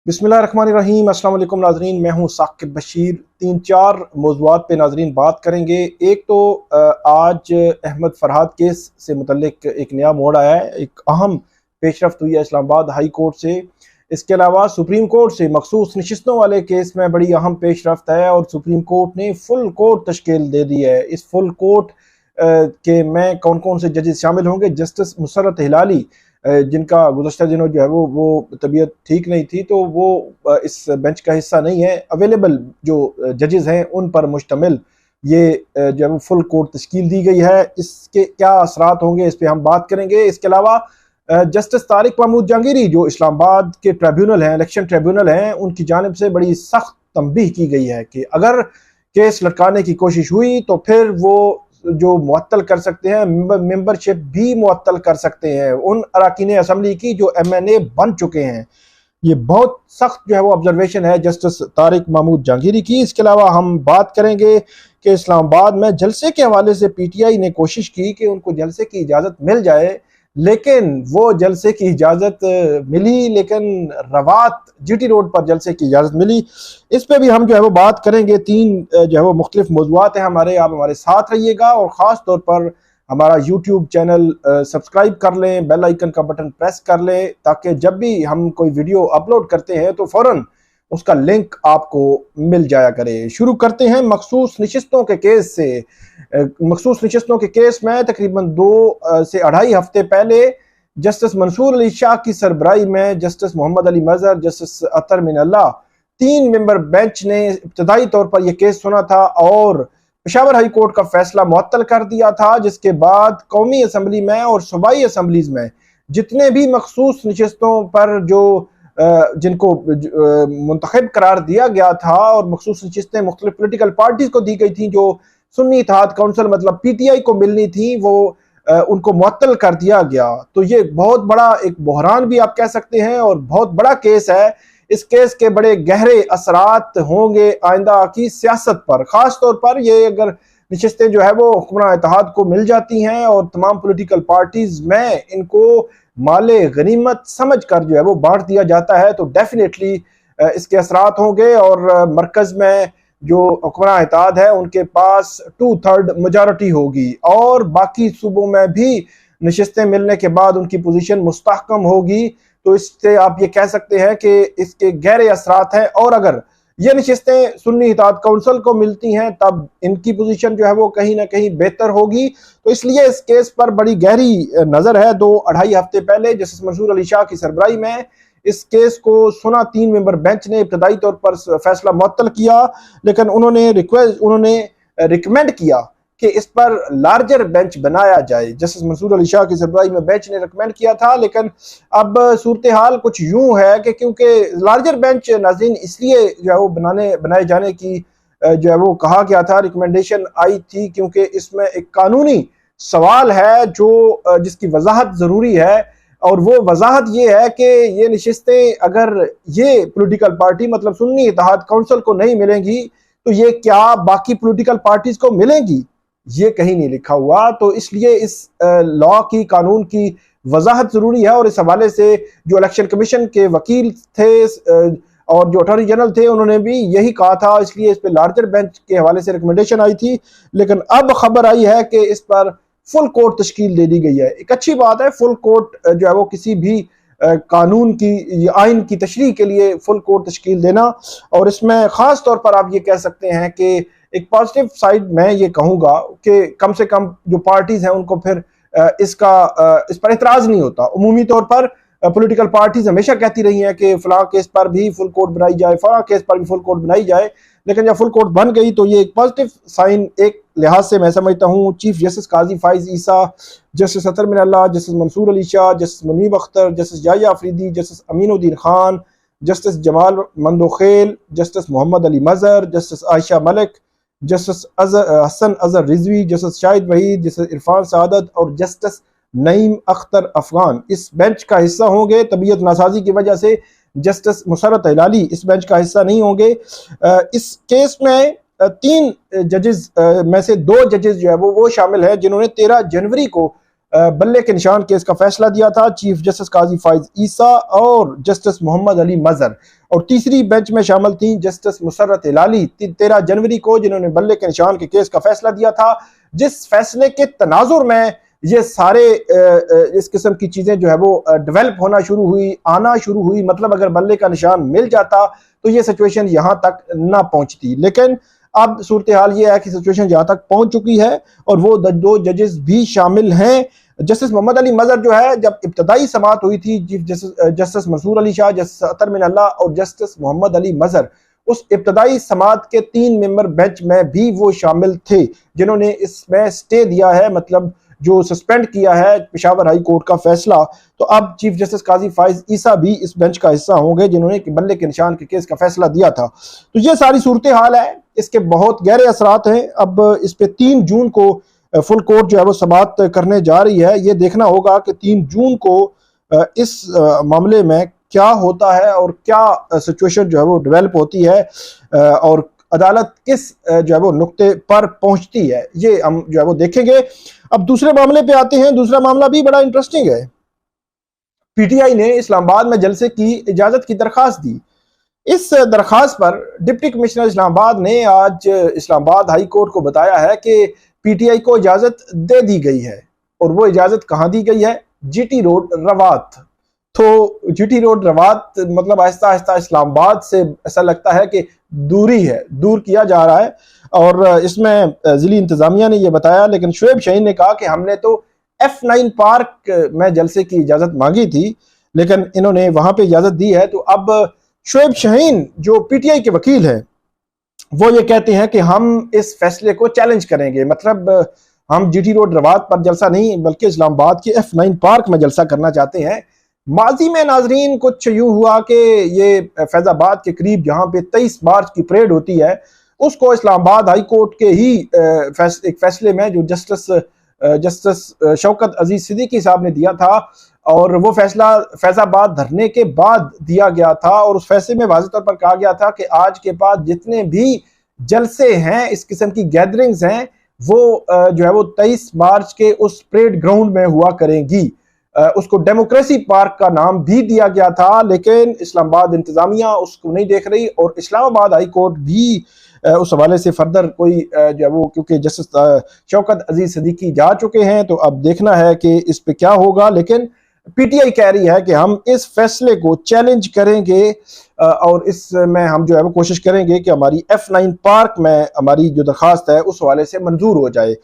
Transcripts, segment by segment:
बिस्मिल्लाहिर्रहमानिर्रहीम। अस्सलाम वालेकुम नाजरीन, मैं हूँ साकिब बशीर। 3-4 मौज़ूआत पे नाजरीन बात करेंगे। एक तो आज अहमद फरहाद केस से मुतल्लिक एक नया मोड़ आया है, एक अहम पेशरफ्त हुई है इस्लामाबाद हाई कोर्ट से। इसके अलावा सुप्रीम कोर्ट से मखसूस नशिस्तों वाले केस में बड़ी अहम पेशरफ्त है और सुप्रीम कोर्ट ने फुल कोर्ट तश्कील दे दी है। इस फुल कोर्ट के में कौन कौन से जजेस शामिल होंगे? जस्टिस मुसर्रत हिलाली, जिनका गुज़श्ता दिनों जो है वो तबीयत ठीक नहीं थी, तो वो इस बेंच का हिस्सा नहीं है। अवेलेबल जो जजेस हैं उन पर मुश्तमिल ये जो है वो फुल कोर्ट तश्कील दी गई है। इसके क्या असरात होंगे, इस पर हम बात करेंगे। इसके अलावा जस्टिस तारिक महमूद जहांगीरी जो इस्लामाबाद के ट्रिब्यूनल हैं, इलेक्शन ट्रिब्यूनल हैं, उनकी जानिब से बड़ी सख्त तंबीह की गई है कि अगर केस लटकाने की कोशिश हुई तो फिर वो जो मुअत्तल कर सकते हैं, मेंबरशिप भी मुअत्तल कर सकते हैं उन अरकान असम्बली की जो MNA बन चुके हैं। ये बहुत सख्त जो है वो ऑब्जर्वेशन है जस्टिस तारिक महमूद जहांगीरी की। इसके अलावा हम बात करेंगे कि इस्लामाबाद में जलसे के हवाले से PTI ने कोशिश की कि उनको जलसे की इजाज़त मिल जाए, लेकिन वो जलसे की इजाज़त मिली, लेकिन रवात GT रोड पर जलसे की इजाज़त मिली। इस पे भी हम जो है वो बात करेंगे। 3 जो है वो मुख्तलिफ मौज़ूआत हैं हमारे, आप हमारे साथ रहिएगा और ख़ास तौर पर हमारा YouTube चैनल सब्सक्राइब कर लें, बेल आइकन का बटन प्रेस कर लें, ताकि जब भी हम कोई वीडियो अपलोड करते हैं तो फ़ौरन उसका लिंक आपको मिल जाया करे। शुरू करते हैं मखसूस नशिस्तों के केस से। मखसूस नशिस्तों के केस में तकरीबन 2 से 2.5 हफ्ते पहले जस्टिस मंसूर अली शाह की सरबराही में justice Muhammad Ali Mazhar, justice Athar Minallah 3 member bench ने इब्तदाई तौर पर यह केस सुना था और पेशावर हाई कोर्ट का फैसला मुअत्तल कर दिया था। जिसके बाद कौमी असम्बली में और सूबाई असम्बलीज में जितने भी मखसूस नशिस्तों पर जो जिनको मुंतखब करार दिया गया था और मखसूस नशिस्तें मुख्तलिफ पोलिटिकल पार्टीज को दी गई थी, जो सुन्नी इत्तेहाद काउंसिल मतलब PTI को मिलनी थी, वो उनको मुअत्तल कर दिया गया। तो ये बहुत बड़ा एक बहरान भी आप कह सकते हैं और बहुत बड़ा केस है। इस केस के बड़े गहरे असरात होंगे आइंदा की सियासत पर। खास तौर पर ये अगर नशिस्तें जो है वो हुक्मरान इत्तेहाद को मिल जाती हैं और तमाम पॉलिटिकल पार्टीज में इनको माले गनीमत समझ कर जो है वो बांट दिया जाता है, तो डेफिनेटली इसके असरात होंगे और मरकज में जो हुक्मरान इत्तेहाद है उनके पास 2/3 मेजॉरिटी होगी और बाकी सूबों में भी नशिस्तें मिलने के बाद उनकी पोजीशन मुस्तहकम होगी। तो इससे आप ये कह सकते हैं कि इसके गहरे असरात हैं और अगर ये नशिस्तें सुन्नी इत्तेहाद काउंसिल को मिलती हैं तब इनकी पोजीशन जो है वो कहीं ना कहीं बेहतर होगी। तो इसलिए इस केस पर बड़ी गहरी नजर है। 2-2.5 हफ्ते पहले जस्टिस मंसूर अली शाह की सरबराही में इस केस को सुना। 3 मेंबर बेंच ने इब्तदाई तौर पर फैसला मुअत्तल किया, लेकिन उन्होंने रिकमेंड किया कि इस पर लार्जर बेंच बनाया जाए। जस्टिस मंसूर अली शाह की सरबराही में बेंच ने रिकमेंड किया था, लेकिन अब सूरत हाल कुछ यूं है कि क्योंकि लार्जर बेंच नाज़रीन इसलिए जो है वो बनाए जाने की जो है वो कहा गया था, रिकमेंडेशन आई थी, क्योंकि इसमें एक कानूनी सवाल है जो जिसकी वजाहत ज़रूरी है और वो वजाहत ये है कि ये नशिस्तें अगर ये पॉलिटिकल पार्टी मतलब सुन्नी इत्तेहाद काउंसिल को नहीं मिलेंगी तो ये क्या बाकी पॉलिटिकल पार्टीज को मिलेंगी, ये कहीं नहीं लिखा हुआ। तो इसलिए इस लॉ की, कानून की वजाहत जरूरी है और इस हवाले से जो इलेक्शन कमीशन के वकील थे और जो अटॉर्नी जनरल थे उन्होंने भी यही कहा था, इसलिए इस पर लार्जर बेंच के हवाले से रिकमेंडेशन आई थी। लेकिन अब खबर आई है कि इस पर फुल कोर्ट तश्कील दे दी गई है। एक अच्छी बात है, फुल कोर्ट जो है वो किसी भी कानून की, आइन की तशरीह के लिए फुल कोर्ट तश्कील देना, और इसमें खास तौर पर आप ये कह सकते हैं कि एक पॉजिटिव साइड मैं ये कहूँगा कि कम से कम जो पार्टीज हैं उनको फिर इस पर इतराज नहीं होता। उमूमी तौर पर पॉलिटिकल पार्टीज हमेशा कहती रही हैं कि फलां केस पर भी फुल कोर्ट बनाई जाए, फलां केस पर भी फुल कोर्ट बनाई जाए, लेकिन जब फुल कोर्ट बन गई तो ये एक पॉजिटिव साइन एक लिहाज से मैं समझता हूँ। Chief justice Qazi Faez Isa, justice Athar Minallah, justice Mansoor Ali Shah, justice Munib Akhtar, justice Yahya Afridi, justice Aminuddin Khan, justice Jamal Mandokhail, justice Muhammad Ali Mazhar, justice Ayesha Malik, justice Hasan Azhar Rizvi, justice Shahid Waheed, justice Irfan Saadat और जस्टिस नईम अख्तर अफगान इस बेंच का हिस्सा होंगे। तबीयत नासाजी की वजह से जस्टिस मुसर्रत हिलाली इस बेंच का हिस्सा नहीं होंगे। इस केस में 3 जजेस में से 2 जजेस जो है वो शामिल है जिन्होंने 13 जनवरी को बल्ले के निशान केस का फैसला दिया था चीफ जस्टिस काजी फाइज ईसा और जस्टिस मोहम्मद अली मजहर। और तीसरी बेंच में शामिल थी जस्टिस मुसर्रत हिलाली 13 जनवरी को, जिन्होंने बल्ले के निशान के केस का फैसला दिया था, जिस फैसले के तनाजुर में ये सारे इस किस्म की चीजें जो है वो डेवलप होना शुरू हुई, आना शुरू हुई। मतलब अगर बल्ले का निशान मिल जाता तो ये सिचुएशन यहाँ तक ना पहुंचती, लेकिन अब सूरत हाल ये है कि सिचुएशन यहाँ तक पहुंच चुकी है और वो दो जजेस भी शामिल हैं। जस्टिस मोहम्मद अली मजहर जो है, जब इब्तदाई समाअत हुई थी chief justice Mansoor Ali Shah, justice Athar Minallah और जस्टिस मोहम्मद अली मजहर, उस इब्तदाई समाअत के 3 मेंबर बेंच में भी वो शामिल थे जिन्होंने इसमें स्टे दिया है, मतलब जो सस्पेंड किया है पेशावर हाई कोर्ट का फैसला। तो अब चीफ जस्टिस काजी फाइज ईसा भी इस बेंच का हिस्सा होंगे जिन्होंने बल्ले के निशान के केस का फैसला दिया था। तो ये सारी सूरत हाल है, इसके बहुत गहरे असरात हैं। अब इस पे 3 जून को फुल कोर्ट जो है वो समाअत करने जा रही है। ये देखना होगा कि 3 जून को इस मामले में क्या होता है और क्या सिचुएशन जो है वो डेवलप होती है और अदालत किस जो है वो नुक्ते पर पहुंचती है, ये हम जो है वो देखेंगे। अब दूसरे मामले पे आते हैं। दूसरा मामला भी बड़ा इंटरेस्टिंग है। पीटीआई ने इस्लामाबाद में जलसे की इजाजत की दरखास्त दी। इस दरखास्त पर डिप्टी कमिश्नर इस्लामाबाद ने आज इस्लामाबाद हाई कोर्ट को बताया है कि पीटीआई को इजाजत दे दी गई है। और वो इजाजत कहाँ दी गई है? जीटी रोड रवात। तो जीटी रोड रवात मतलब आहिस्ता आहिस्ता इस्लामाबाद से ऐसा लगता है कि दूरी है, दूर किया जा रहा है। और इसमें जिली इंतजामिया ने यह बताया, लेकिन शुएब शाहीन ने कहा कि हमने तो F9 पार्क में जलसे की इजाजत मांगी थी, लेकिन इन्होंने वहां पे इजाजत दी है। तो अब शुएब शाहीन जो पीटीआई के वकील हैं, वो ये कहते हैं कि हम इस फैसले को चैलेंज करेंगे। मतलब हम जीटी रोड रवात पर जलसा नहीं बल्कि इस्लामाबाद के F9 पार्क में जलसा करना चाहते हैं। माजी में नाजरीन कुछ यूं हुआ कि ये फैजाबाद के करीब जहां पे 23 मार्च की परेड होती है, उसको इस्लामाबाद हाई कोर्ट के ही एक फैसले में जो जस्टिस शौकत अजीज सिद्दीकी साहब ने दिया था, और वो फैसला फैजाबाद धरने के बाद दिया गया था। और उस फैसले में वाज़ेह तौर पर कहा गया था कि आज के बाद जितने भी जलसे हैं, इस किस्म की गैदरिंग्स हैं, वो जो है वो 23 मार्च के उस परेड ग्राउंड में हुआ करेंगी। उसको डेमोक्रेसी पार्क का नाम भी दिया गया था, लेकिन इस्लामाबाद इंतजामिया उसको नहीं देख रही और इस्लामाबाद हाई कोर्ट भी उस हवाले से फर्दर कोई जो है वो, क्योंकि जस्टिस शौकत अजीज सिद्दीकी जा चुके हैं, तो अब देखना है कि इस पे क्या होगा। लेकिन पीटीआई कह रही है कि हम इस फैसले को चैलेंज करेंगे और इसमें हम जो है वो कोशिश करेंगे कि हमारी F9 पार्क में हमारी जो दरखास्त है उस हवाले से मंजूर हो जाए।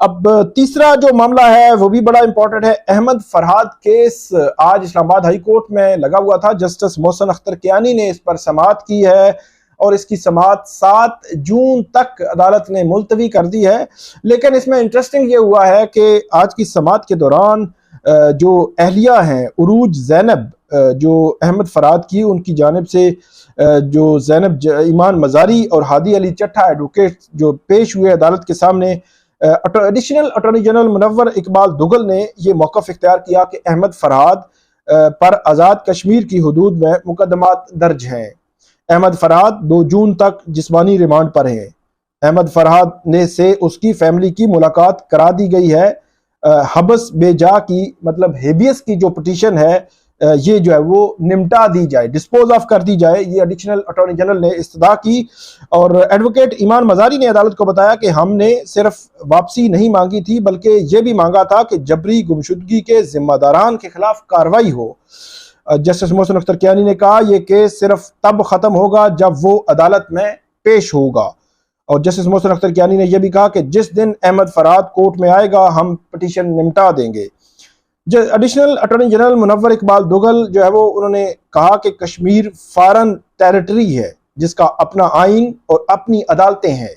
अब तीसरा जो मामला है वो भी बड़ा इंपॉर्टेंट है। अहमद फरहाद केस आज इस्लामाबाद हाई कोर्ट में लगा हुआ था। जस्टिस मोहसिन अख्तर कियानी ने इस पर समाअत की है और इसकी समाअत 7 जून तक अदालत ने मुलतवी कर दी है। लेकिन इसमें इंटरेस्टिंग ये हुआ है कि आज की समाअत के दौरान जो अहलिया हैं उरूज ज़ैनब, जो अहमद फरहाद की, उनकी जानिब से जो ज़ैनब ईमान मज़ारी और हादी अली चट्टा एडवोकेट जो पेश हुए अदालत के सामने, additional attorney general Munawwar Iqbal Dugal ने यह मौक़िफ़ इख्तियार किया कि अहमद फरहाद पर आज़ाद कश्मीर की हुदूद में मुकदमात दर्ज हैं। अहमद फरहाद 2 जून तक जिस्मानी रिमांड पर हैं। अहमद फरहाद ने से उसकी फैमिली की मुलाकात करा दी गई है। हबस बेजा की मतलब हेबियस की जो पिटीशन है ये जो है वो निमटा दी जाए, डिस्पोज ऑफ कर दी जाए, ये एडिशनल अटॉर्नी जनरल ने इस्तदा की। और एडवोकेट ईमान मज़ारी ने अदालत को बताया कि हमने सिर्फ वापसी नहीं मांगी थी बल्कि ये भी मांगा था कि जबरी गुमशुदगी के जिम्मेदारान के खिलाफ कार्रवाई हो। जस्टिस मोहसिन अख्तर कियानी ने कहा यह केस सिर्फ तब खत्म होगा जब वो अदालत में पेश होगा। और जस्टिस मोहसिन अख्तर कियानी ने यह भी कहा कि जिस दिन अहमद फरहाद कोर्ट में आएगा हम पिटीशन निमटा देंगे। Additional attorney general Munawwar Iqbal Dugal जो है वो उन्होंने कहा कि कश्मीर फॉरेन टेरिटरी है जिसका अपना आइन और अपनी अदालतें हैं।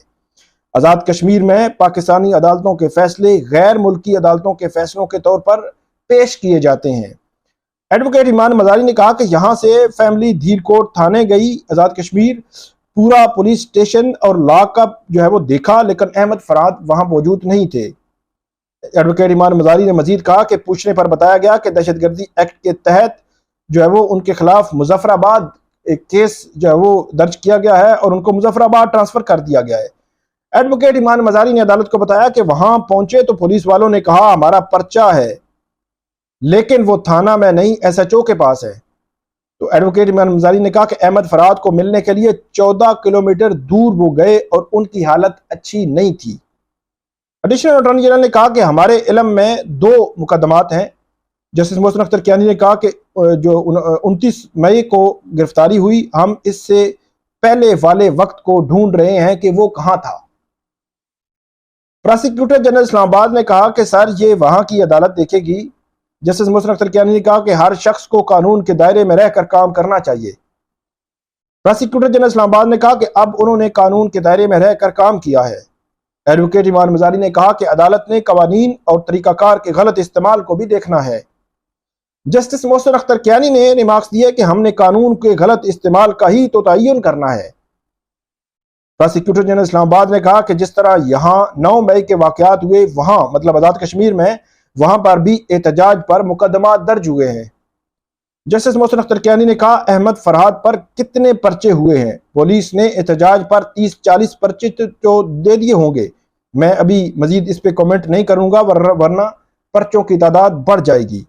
आज़ाद कश्मीर में पाकिस्तानी अदालतों के फैसले गैर मुल्की अदालतों के फैसलों के तौर पर पेश किए जाते हैं। एडवोकेट ईमान मज़ारी ने कहा कि यहाँ से फैमिली धीरकोट थाने गई, आज़ाद कश्मीर पूरा पुलिस स्टेशन और लॉकअप जो है वो देखा, लेकिन अहमद फरहाद वहाँ मौजूद नहीं थे। एडवोकेट ईमान मज़ारी ने मजीद कहा कि पूछने पर बताया गया कि दहशतगर्दी एक्ट के तहत जो है वो उनके खिलाफ मुजफ्फराबाद एक केस जो है वो दर्ज किया गया है और उनको मुजफ्फराबाद ट्रांसफ़र कर दिया गया है। एडवोकेट ईमान मजारी ने अदालत को बताया कि वहां पहुंचे तो पुलिस वालों ने कहा हमारा पर्चा है, लेकिन वो थाना में नहीं SHO के पास है। तो एडवोकेट ईमान मजारी ने कहा कि अहमद फरहाद को मिलने के लिए 14 किलोमीटर दूर वो गए और उनकी हालत अच्छी नहीं थी। एडिशनल अटॉर्नी जनरल ने कहा कि हमारे इल्म में 2 मुकदमात हैं। जस्टिस मोहसिन अख्तर कियानी ने कहा कि जो 29 मई को गिरफ्तारी हुई, हम इससे पहले वाले वक्त को ढूंढ रहे हैं कि वो कहां था। प्रोसिक्यूटर जनरल इस्लामाबाद ने कहा कि सर ये वहां की अदालत देखेगी। जस्टिस मोहसिन अख्तर कियानी ने कहा कि हर शख्स को कानून के दायरे में रहकर काम करना चाहिए। प्रोसिक्यूटर जनरल इस्लामाबाद ने कहा कि अब उन्होंने कानून के दायरे में रहकर काम किया है। एडवोकेट ईमान मजारी ने कहा कि अदालत ने कवानीन और तरीकाकार के गलत इस्तेमाल को भी देखना है। जस्टिस मोहसिन अख्तर कियानी ने रिमार्क्स दिए कि हमने कानून के गलत इस्तेमाल का ही तो तयन करना है। प्रोसिक्यूटर जनरल इस्लामाबाद ने कहा कि जिस तरह यहां 9 मई के वाकयात हुए, वहां मतलब आजाद कश्मीर में, वहां पर भी एहतजाज पर मुकदमा दर्ज हुए हैं। जस्टिस मोहसिन अख्तर कियानी ने कहा अहमद फरहाद पर कितने पर्चे हुए हैं? पुलिस ने एहतजाज पर 30-40 पर्चे तो दे दिए होंगे। मैं अभी मजीद इस पे कमेंट नहीं करूंगा वरना पर्चों की तादाद बढ़ जाएगी।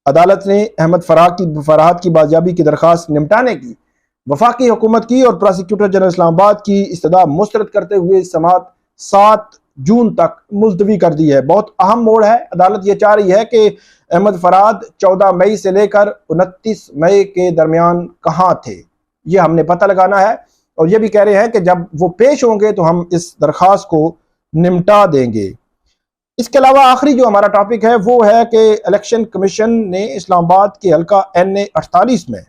अदालत ने अहमद फरहाद की बाजियाबी की दरखास्त निपटाने की वफाकी हुकूमत की और प्रोसिक्यूटर जनरल इस्लामाबाद की इस्तदा मुस्तरद करते हुए समाअत 7 जून तक मुलतवी कर दी है। बहुत अहम मोड़ है। अदालत ये चाह रही है कि अहमद फरहाद 14 मई से लेकर 29 मई के दरमियान कहाँ थे, ये हमने पता लगाना है। और ये भी कह रहे हैं कि जब वो पेश होंगे तो हम इस दरख्वास्त को निपटा देंगे। इसके अलावा आखिरी जो हमारा टॉपिक है वो है कि इलेक्शन कमीशन ने इस्लामाबाद के हल्का NA 48 में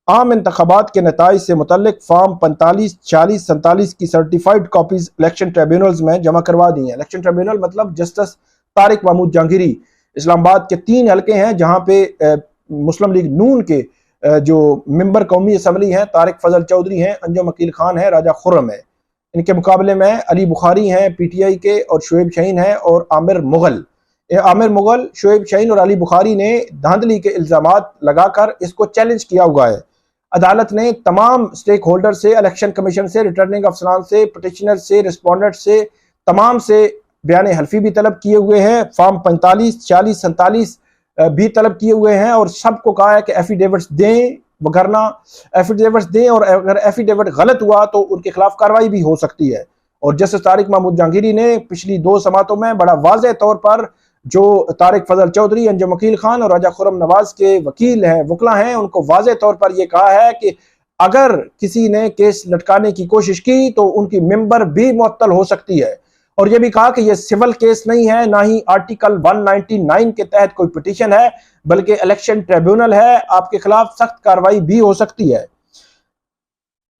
आम इंतखाबात के नताइज से मुतल्लिक फॉर्म 45, 40, 47 की सर्टिफाइड कॉपीज इलेक्शन ट्रिब्यूनल्स में जमा करवा दी हैं। इलेक्शन ट्रिब्यूनल मतलब जस्टिस तारिक महमूद जहांगीरी। इस्लामाबाद के 3 हल्के हैं जहां पे मुस्लिम लीग नून के जो मेंबर कौमी असम्बली हैं तारिक फजल चौधरी हैं, अंजुम अकील खान है, राजा खुर्रम है। इनके मुकाबले में अली बुखारी हैं PTI के और शुएब शाहीन हैं और आमिर मुगल, शुएब शाहीन और अली बुखारी ने धांधली के इल्जामात लगाकर इसको चैलेंज किया हुआ है। अदालत ने तमाम स्टेक होल्डर से, इलेक्शन कमीशन से, रिटर्निंग अफसरान से, पिटिशनर से, रिस्पोंडेंट से, तमाम से बयान हल्फी भी तलब किए हुए हैं। फॉर्म 45, 40, 47 भी तलब किए हुए हैं और सबको कहा है कि एफिडेविट्स दें, वगरना एफिडेविट्स दें और अगर एफिडेविट गलत हुआ तो उनके खिलाफ कार्रवाई भी हो सकती है। और जस्टिस तारिक महमूद जहांगीरी ने पिछली 2 समातों में बड़ा वाज़ेह तौर पर जो तारिक फजल चौधरी, अंजुम अकील खान और राजा खुर्रम नवाज के वकील हैं, वकला हैं, उनको वाज़ेह तौर पर यह कहा है कि अगर किसी ने केस लटकाने की कोशिश की तो उनकी मेंबर भी मुअत्तल हो सकती है। और यह भी कहा कि यह सिविल केस नहीं है, ना ही आर्टिकल 199 के तहत कोई पिटीशन है, बल्कि इलेक्शन ट्रिब्यूनल है, आपके खिलाफ सख्त कार्रवाई भी हो सकती है।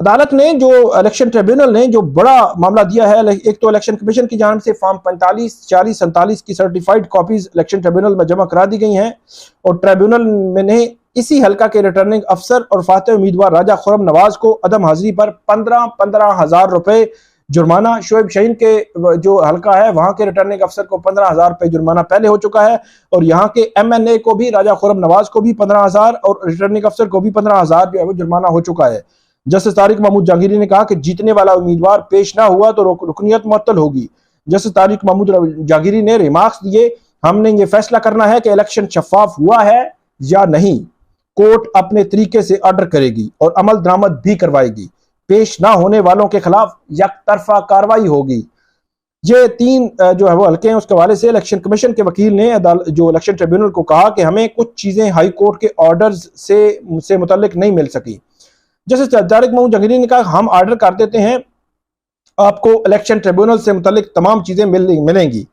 अदालत ने जो इलेक्शन ट्रिब्यूनल ने जो बड़ा मामला दिया है, एक तो इलेक्शन कमीशन की जानिब से फॉर्म 45, 40, 47 की सर्टिफाइड कॉपीज इलेक्शन ट्रिब्यूनल में जमा करा दी गई हैं और ट्रिब्यूनल में ने इसी हल्का के रिटर्निंग अफसर और फातह उम्मीदवार राजा खुर्रम नवाज को अदम हाजिरी पर 15 हजार रुपए जुर्माना, शुएब शाहीन के जो हल्का है वहां के रिटर्निंग अफसर को 15,000 रुपए जुर्माना पहले हो चुका है और यहाँ के MNA को भी, राजा खुर्रम नवाज को भी 15,000 और रिटर्निंग अफसर को भी 15,000 जो है वो जुर्माना हो चुका है। जस्टिस तारिक महमूद जहांगीरी ने कहा कि जीतने वाला उम्मीदवार पेश ना हुआ तो रुकनियत मुअत्तल होगी। जस्टिस तारिक महमूद जहांगीरी ने रिमार्क्स दिए, हमने ये फैसला करना है कि इलेक्शन शफाफ हुआ है या नहीं। कोर्ट अपने तरीके से ऑर्डर करेगी और अमल दरामद भी करवाएगी। पेश ना होने वालों के खिलाफ यकतरफा कार्रवाई होगी। ये 3 जो है वो हल्के हैं। उसके हवाले से इलेक्शन कमीशन के वकील ने जो इलेक्शन ट्रिब्यूनल को कहा कि हमें कुछ चीजें हाई कोर्ट के ऑर्डर्स से मुतल्लिक नहीं मिल सकी। जैसे तारिक महमूद जहांगीरी ने कहा हम ऑर्डर कर देते हैं, आपको इलेक्शन ट्रिब्यूनल से मुतल्लिक तमाम चीजें मिलेंगी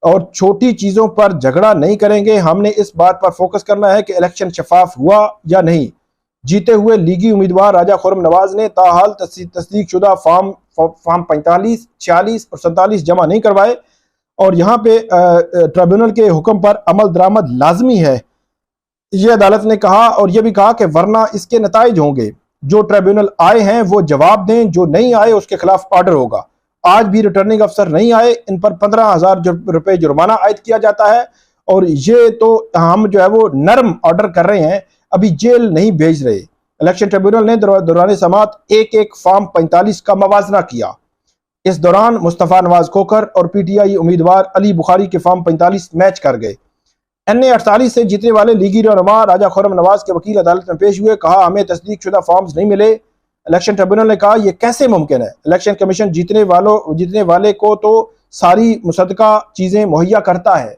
और छोटी चीजों पर झगड़ा नहीं करेंगे। हमने इस बात पर फोकस करना है कि इलेक्शन शफाफ हुआ या नहीं। जीते हुए लीगी उम्मीदवार राजा खुर्रम नवाज ने ताहाल तस्दीक शुदा फॉर्म 45, 46 और 47 जमा नहीं करवाए और यहाँ पे ट्रिब्यूनल के हुक्म पर अमल दरामद लाजमी है, ये अदालत ने कहा। और यह भी कहा कि वरना इसके नताइज होंगे। जो ट्रिब्यूनल आए हैं वो जवाब दें, जो नहीं आए उसके खिलाफ ऑर्डर होगा। आज भी रिटर्निंग अफसर नहीं आए, इन पर 15,000 रुपए जुर्माना आयद किया जाता है और ये तो हम जो है वो नरम ऑर्डर कर रहे हैं, अभी जेल नहीं भेज रहे। इलेक्शन ट्रिब्यूनल ने दौरान समाअत एक फॉर्म 45 का मवाजना किया। इस दौरान मुस्तफ़ा नवाज खोखर और PTI उम्मीदवार अली बुखारी के फॉर्म 45 मैच कर गए। NA 48 से जीतने वाले लीगी रहनुमा राजा खुर्रम नवाज के वकील अदालत में पेश हुए। कहा, हमें तस्दीक शुदा फॉर्म्स नहीं मिले। इलेक्शन ट्रिब्यूनल ने कहा, यह कैसे मुमकिन है? इलेक्शन कमीशन जीतने वाले को तो सारी मुसद्दका चीजें मुहैया करता है।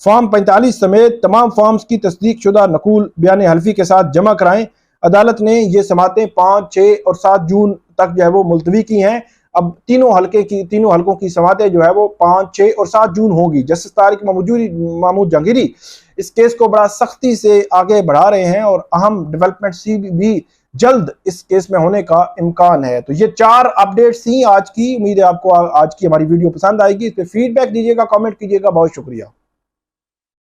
फॉर्म 45 समेत तमाम फॉर्म्स की तस्दीक शुदा नकूल बयान हल्फी के साथ जमा कराएं। अदालत ने ये समातें 5, 6 और 7 जून तक जो है वो मुलतवी की हैं। अब तीनों हलकों की समातें जो है वो 5, 6 और 7 जून होगी। जस्टिस तारिक महमूद जहांगीरी इस केस को बड़ा सख्ती से आगे बढ़ा रहे हैं और अहम डेवलपमेंट भी जल्द इस केस में होने का इम्कान है। तो ये 4 अपडेट्स थी आज की। उम्मीद है आपको आज की हमारी वीडियो पसंद आएगी। इस पर फीडबैक दीजिएगा, कमेंट कीजिएगा। बहुत शुक्रिया।